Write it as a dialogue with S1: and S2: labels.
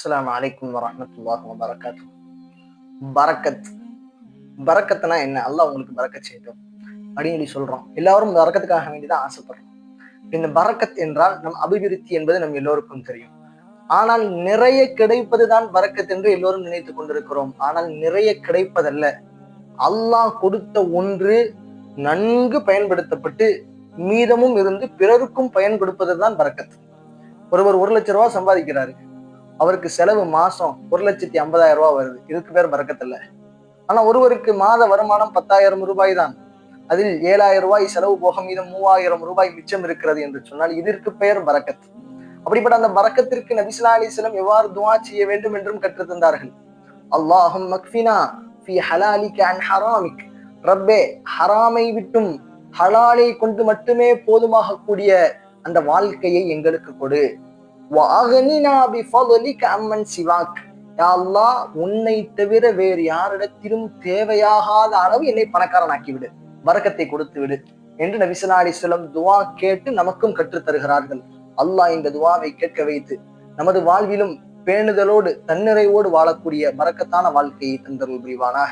S1: அஸ்ஸலாமு அலைக்கும் வரஹ்மத்துல்லாஹி வபரகாத்துஹு. பரக்கத் பரக்கத்துனா என்ன? அல்லாஹ் உங்களுக்கு பரக்கத் செய்யட்டும் அப்படின்னு சொல்லி சொல்றோம். எல்லாரும் பரக்கத்துக்காக வேண்டிதான் ஆசைப்படுறோம். இந்த பரக்கத் என்றால் நம் அபிவிருத்தி என்பது நம் எல்லோருக்கும் தெரியும். ஆனால் நிறைய கிடைப்பதுதான் பரக்கத் என்று எல்லோரும் நினைத்துக் கொண்டிருக்கிறோம். ஆனால் நிறைய கிடைப்பதல்ல. அல்லாஹ் கொடுத்த ஒன்று நன்கு பயன்படுத்தப்பட்டு மீதமும் இருந்து பிறருக்கும் பயன் கொடுப்பதுதான் பரக்கத். ஒருவர் 1,00,000 சம்பாதிக்கிறாரு. அவருக்கு செலவு மாசம் 1,50,000 வருது. இதுக்கு பேர் பரக்கத் இல்ல. ஆனா ஒருவருக்கு மாத வருமானம் 10,000 ரூபாய் தான். அதில் 7,000 செலவு போக மீதம் 3,000 மிச்சம் இருக்கிறது என்று சொன்னால் இதற்கு பெயர் பரக்கத். அப்படிப்பட்ட அந்த பரக்கத்திற்கு நபி ஸல்லல்லாஹு அலைஹி வஸல்லம் எவ்வாறு துஆ செய்ய வேண்டும் என்றும் கற்றுத் தந்தார்கள். அல்லாஹும்ம மக்ஃபினா ஃபீ ஹலாலிக அன் ஹராமிக். ரப்பே, ஹராமை விட்டும் ஹலாலை கொண்டு மட்டுமே போதுமாக கூடிய அந்த வாழ்க்கையை எங்களுக்கு கொடு. உன்னை தவிர வேறு யாரிடத்திலும் தேவையாகாத அளவு என்னை பணக்காரனாக்கி விடு, பரக்கத்தை கொடுத்து விடு என்று நபி ஸல்லல்லாஹு அலைஹி வஸல்லம் துஆ கேட்டு நமக்கும் கற்றுத் தருகிறார்கள். அல்லாஹ் இந்த துஆவை கேட்க வைத்து நமது வாழ்விலும் பேணுதலோடு தன்னிறைவோடு வாழக்கூடிய பரக்கத்தான வாழ்க்கையை தந்தருள் புரிவானாக.